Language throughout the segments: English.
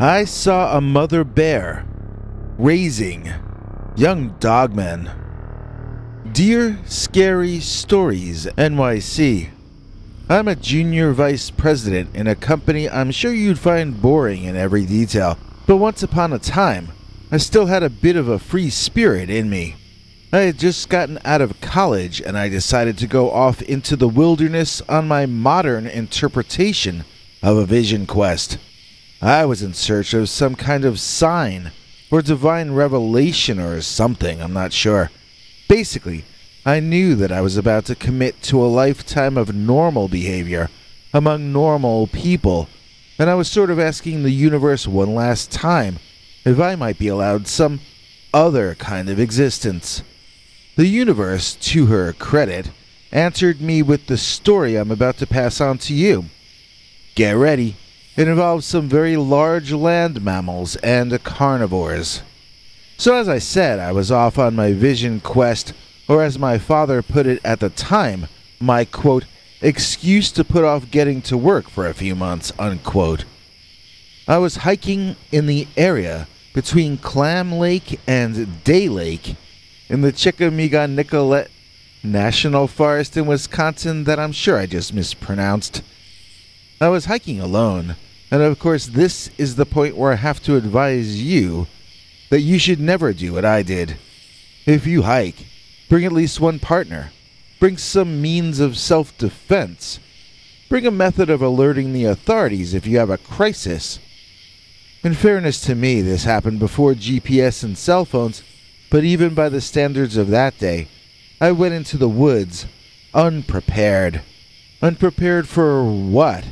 I saw a mother bear raising young dogmen. Dear Scary Stories NYC. I'm a junior vice president in a company I'm sure you'd find boring in every detail, but once upon a time, I still had a bit of a free spirit in me. I had just gotten out of college and I decided to go off into the wilderness on my modern interpretation of a vision quest. I was in search of some kind of sign or divine revelation or something, I'm not sure. Basically, I knew that I was about to commit to a lifetime of normal behavior among normal people, and I was sort of asking the universe one last time if I might be allowed some other kind of existence. The universe, to her credit, answered me with the story I'm about to pass on to you. Get ready. It involves some very large land mammals and carnivores. So as I said, I was off on my vision quest, or as my father put it at the time, my, quote, excuse to put off getting to work for a few months, unquote. I was hiking in the area between Clam Lake and Day Lake in the Chickamauga-Nicolet National Forest in Wisconsin that I'm sure I just mispronounced. I was hiking alone, and of course this is the point where I have to advise you that you should never do what I did. If you hike, bring at least one partner. Bring some means of self-defense. Bring a method of alerting the authorities if you have a crisis. In fairness to me, this happened before GPS and cell phones, but even by the standards of that day, I went into the woods unprepared. Unprepared for what?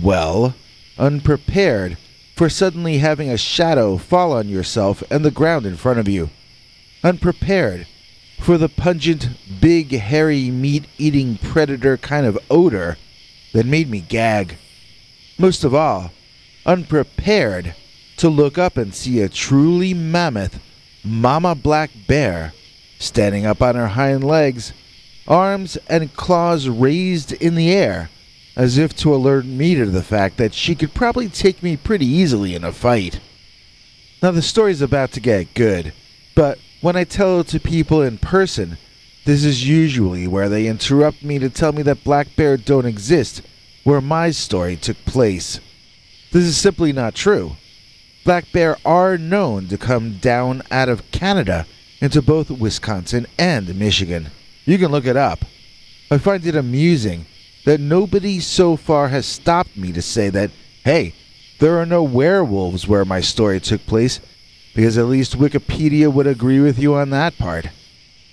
Well, unprepared for suddenly having a shadow fall on yourself and the ground in front of you. Unprepared for the pungent, big, hairy, meat-eating predator kind of odor that made me gag. Most of all, unprepared to look up and see a truly mammoth mama black bear standing up on her hind legs, arms and claws raised in the air, as if to alert me to the fact that she could probably take me pretty easily in a fight. Now the story's about to get good, but when I tell it to people in person, this is usually where they interrupt me to tell me that black bear don't exist where my story took place. This is simply not true. Black bear are known to come down out of Canada into both Wisconsin and Michigan. You can look it up. I find it amusing that nobody so far has stopped me to say that, hey, there are no werewolves where my story took place, because at least Wikipedia would agree with you on that part.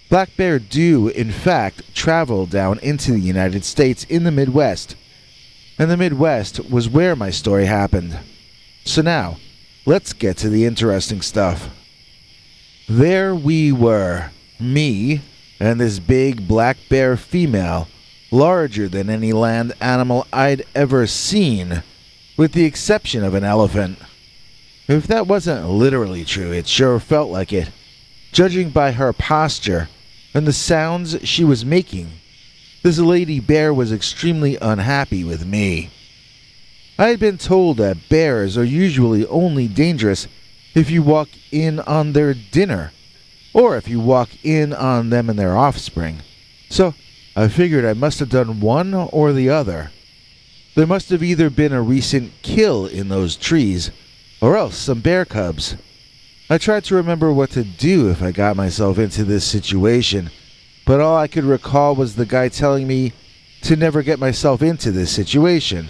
Black bear do, in fact, travel down into the United States in the Midwest, and the Midwest was where my story happened. So now, let's get to the interesting stuff. There we were, me and this big black bear female, larger than any land animal I'd ever seen, with the exception of an elephant. If that wasn't literally true, it sure felt like it, judging by her posture and the sounds she was making. This lady bear was extremely unhappy with me. I had been told that bears are usually only dangerous if you walk in on their dinner, or if you walk in on them and their offspring. So I figured I must have done one or the other. There must have either been a recent kill in those trees, or else some bear cubs. I tried to remember what to do if I got myself into this situation, but all I could recall was the guy telling me to never get myself into this situation.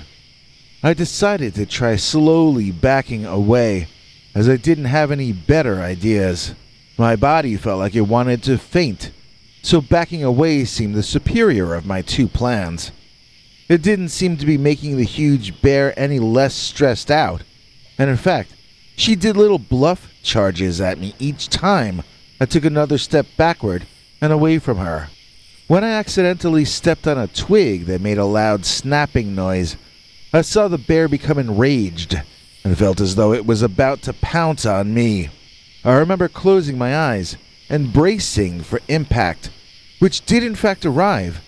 I decided to try slowly backing away, as I didn't have any better ideas. My body felt like it wanted to faint, so backing away seemed the superior of my two plans. It didn't seem to be making the huge bear any less stressed out, and in fact, she did little bluff charges at me each time I took another step backward and away from her. When I accidentally stepped on a twig that made a loud snapping noise, I saw the bear become enraged and felt as though it was about to pounce on me. I remember closing my eyes and bracing for impact, which did in fact arrive,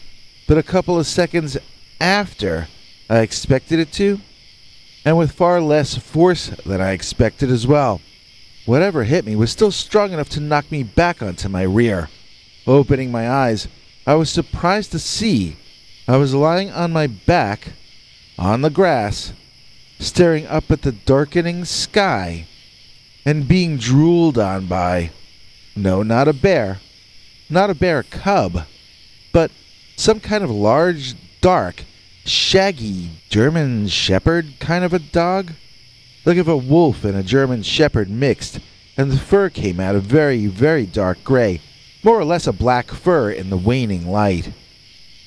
but a couple of seconds after I expected it to, and with far less force than I expected as well. Whatever hit me was still strong enough to knock me back onto my rear. Opening my eyes, I was surprised to see I was lying on my back, on the grass, staring up at the darkening sky, and being drooled on by, no, not a bear cub, but some kind of large, dark, shaggy German Shepherd kind of a dog. Like if a wolf and a German Shepherd mixed, and the fur came out a very, very dark gray, more or less a black fur in the waning light.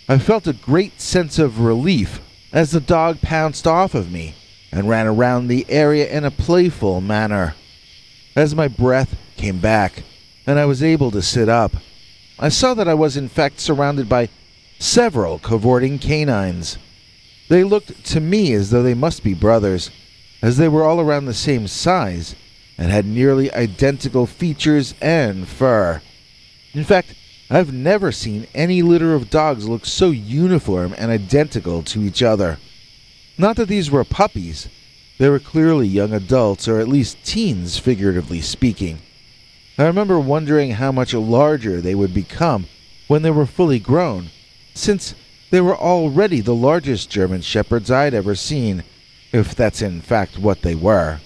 I felt a great sense of relief as the dog pounced off of me and ran around the area in a playful manner. As my breath came back and I was able to sit up, I saw that I was in fact surrounded by several cavorting canines. They looked to me as though they must be brothers, as they were all around the same size and had nearly identical features and fur. In fact, I've never seen any litter of dogs look so uniform and identical to each other. Not that these were puppies. They were clearly young adults, or at least teens, figuratively speaking. I remember wondering how much larger they would become when they were fully grown, since they were already the largest German Shepherds I'd ever seen, if that's in fact what they were.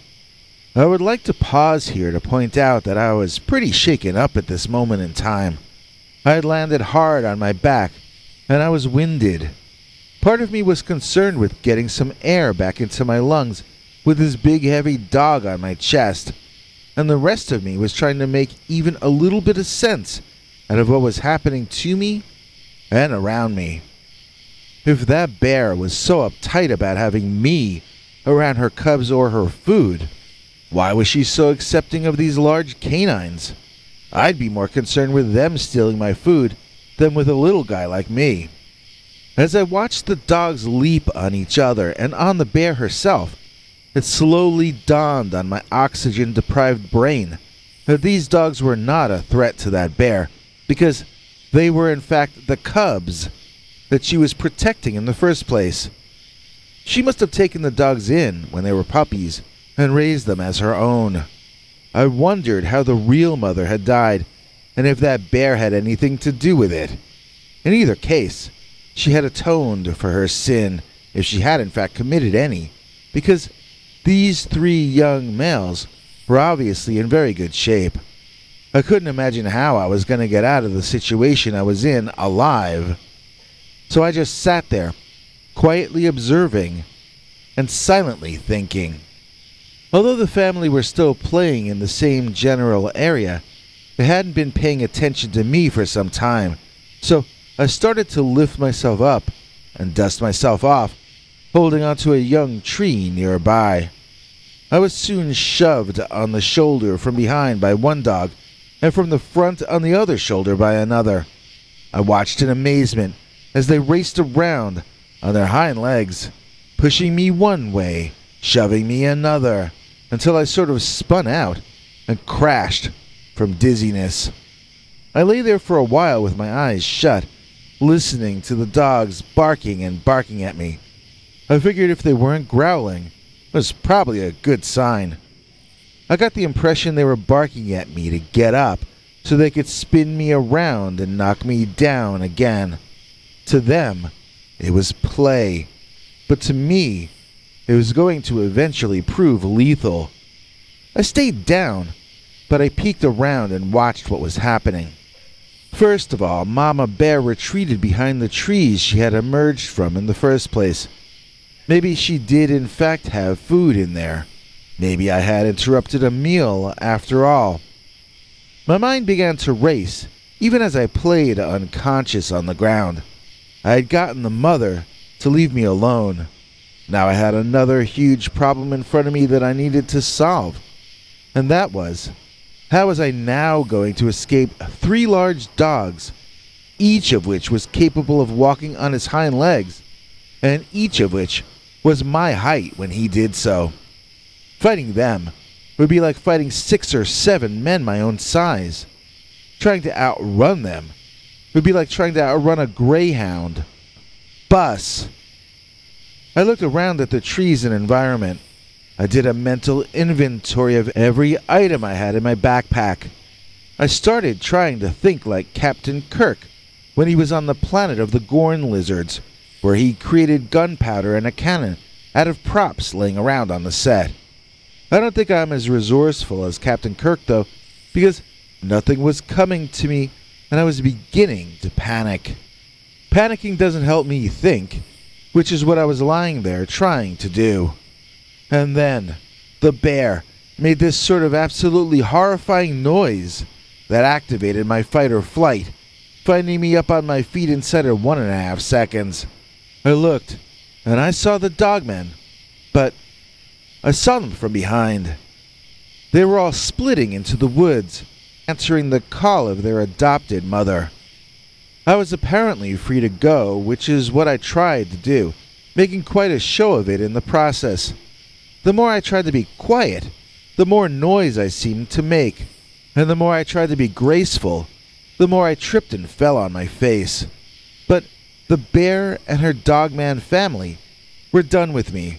I would like to pause here to point out that I was pretty shaken up at this moment in time. I had landed hard on my back, and I was winded. Part of me was concerned with getting some air back into my lungs with this big heavy dog on my chest, and the rest of me was trying to make even a little bit of sense out of what was happening to me and around me. If that bear was so uptight about having me around her cubs or her food, why was she so accepting of these large canines? I'd be more concerned with them stealing my food than with a little guy like me. As I watched the dogs leap on each other and on the bear herself, it slowly dawned on my oxygen-deprived brain that these dogs were not a threat to that bear, because they were in fact the cubs that she was protecting in the first place. She must have taken the dogs in when they were puppies and raised them as her own. I wondered how the real mother had died, and if that bear had anything to do with it. In either case, she had atoned for her sin, if she had in fact committed any, because these three young males were obviously in very good shape. I couldn't imagine how I was going to get out of the situation I was in alive. So I just sat there, quietly observing and silently thinking. Although the family were still playing in the same general area, they hadn't been paying attention to me for some time, so I started to lift myself up and dust myself off, holding onto a young tree nearby. I was soon shoved on the shoulder from behind by one dog, and from the front on the other shoulder by another. I watched in amazement as they raced around on their hind legs, pushing me one way, shoving me another, until I sort of spun out and crashed from dizziness. I lay there for a while with my eyes shut, listening to the dogs barking and barking at me. I figured if they weren't growling, it was probably a good sign. I got the impression they were barking at me to get up so they could spin me around and knock me down again. To them, it was play, but to me, it was going to eventually prove lethal. I stayed down, but I peeked around and watched what was happening. First of all, Mama Bear retreated behind the trees she had emerged from in the first place. Maybe she did in fact have food in there. Maybe I had interrupted a meal after all. My mind began to race, even as I played unconscious on the ground. I had gotten the mother to leave me alone. Now I had another huge problem in front of me that I needed to solve. And that was, how was I now going to escape three large dogs, each of which was capable of walking on his hind legs, and each of which was my height when he did so? Fighting them would be like fighting 6 or 7 men my own size. Trying to outrun them would be like trying to outrun a greyhound. Bus. I looked around at the trees and environment. I did a mental inventory of every item I had in my backpack. I started trying to think like Captain Kirk when he was on the planet of the Gorn lizards, where he created gunpowder and a cannon out of props laying around on the set. I don't think I'm as resourceful as Captain Kirk though, because nothing was coming to me and I was beginning to panic. Panicking doesn't help me think, which is what I was lying there trying to do. And then, the bear made this sort of absolutely horrifying noise that activated my fight or flight, finding me up on my feet inside of 1.5 seconds. I looked, and I saw the Dogmen, but I saw them from behind. They were all splitting into the woods, answering the call of their adopted mother. I was apparently free to go, which is what I tried to do, making quite a show of it in the process. The more I tried to be quiet, the more noise I seemed to make, and the more I tried to be graceful, the more I tripped and fell on my face. But the bear and her Dogman family were done with me.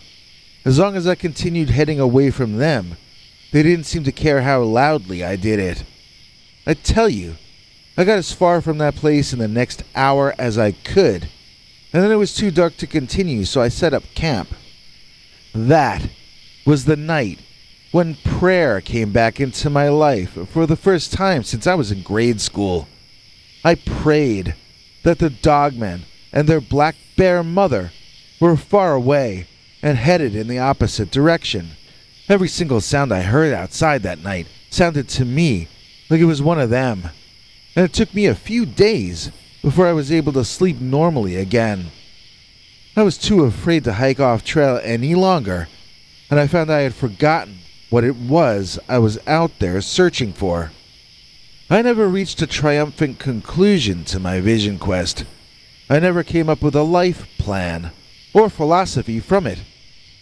As long as I continued heading away from them, they didn't seem to care how loudly I did it. I tell you, I got as far from that place in the next hour as I could, and then it was too dark to continue, so I set up camp. That was the night when prayer came back into my life for the first time since I was in grade school. I prayed that the Dogmen and their black bear mother were far away and headed in the opposite direction. Every single sound I heard outside that night sounded to me like it was one of them, and it took me a few days before I was able to sleep normally again. I was too afraid to hike off trail any longer, and I found I had forgotten what it was I was out there searching for. I never reached a triumphant conclusion to my vision quest. I never came up with a life plan or philosophy from it,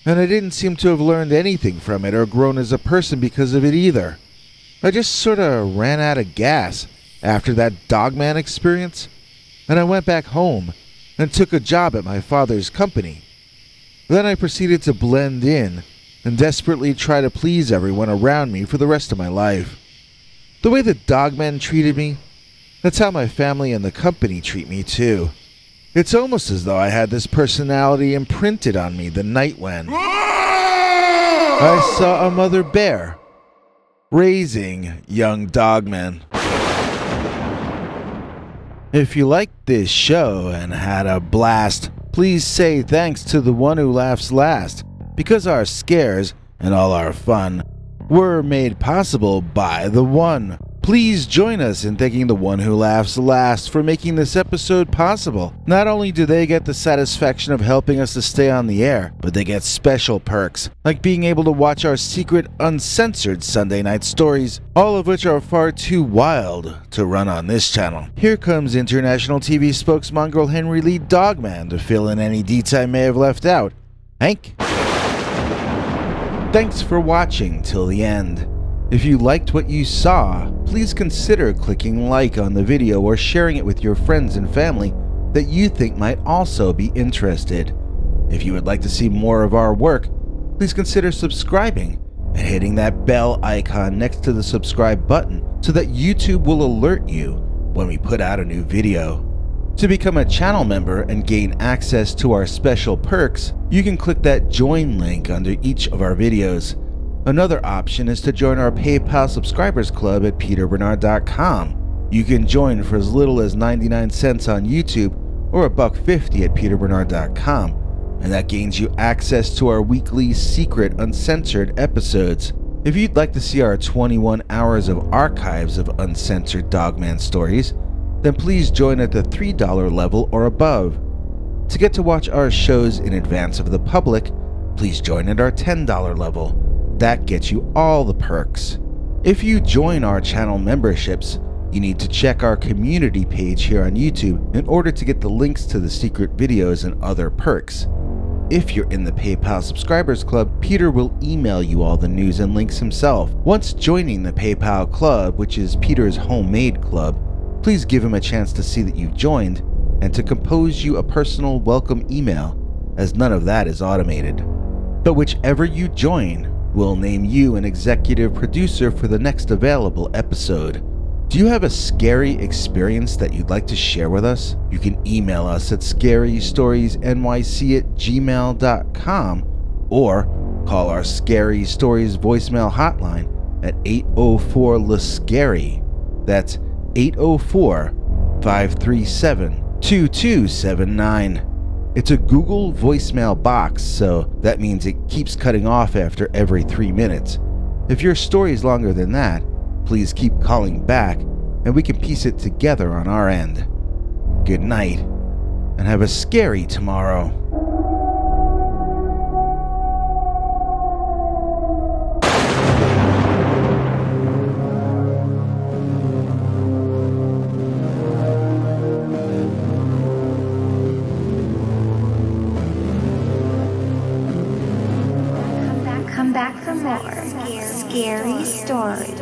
and I didn't seem to have learned anything from it or grown as a person because of it either. I just sorta ran out of gas after that Dogman experience, and I went back home and took a job at my father's company. Then I proceeded to blend in and desperately try to please everyone around me for the rest of my life. The way the Dogmen treated me, that's how my family and the company treat me too. It's almost as though I had this personality imprinted on me the night when I saw a mother bear raising young Dogmen. If you liked this show and had a blast, please say thanks to the one who laughs last, because our scares and all our fun were made possible by the one. Please join us in thanking the one who laughs last for making this episode possible. Not only do they get the satisfaction of helping us to stay on the air, but they get special perks, like being able to watch our secret uncensored Sunday night stories, all of which are far too wild to run on this channel. Here comes international TV spokesmongrel Henry Lee Dogman to fill in any deets I may have left out. Hank? Thanks for watching till the end. If you liked what you saw, please consider clicking like on the video or sharing it with your friends and family that you think might also be interested. If you would like to see more of our work, please consider subscribing and hitting that bell icon next to the subscribe button so that YouTube will alert you when we put out a new video. To become a channel member and gain access to our special perks, you can click that join link under each of our videos. Another option is to join our PayPal subscribers club at peterbernard.com. You can join for as little as 99 cents on YouTube or $1.50 at peterbernard.com, and that gains you access to our weekly secret uncensored episodes. If you'd like to see our 21 hours of archives of uncensored Dogman stories, then please join at the $3 level or above. To get to watch our shows in advance of the public, please join at our $10 level. That gets you all the perks. If you join our channel memberships, you need to check our community page here on YouTube in order to get the links to the secret videos and other perks. If you're in the PayPal subscribers club, Peter will email you all the news and links himself. Once joining the PayPal club, which is Peter's homemade club, please give him a chance to see that you've joined and to compose you a personal welcome email as none of that is automated. But whichever you join, we'll name you an executive producer for the next available episode. Do you have a scary experience that you'd like to share with us? You can email us at scarystoriesnyc@gmail.com or call our Scary Stories voicemail hotline at 804-LA-SCARY. That's 804-537-2279. It's a Google voicemail box, so that means it keeps cutting off after every 3 minutes. If your story is longer than that, please keep calling back and we can piece it together on our end. Good night, and have a scary tomorrow. Come back for more scary stories.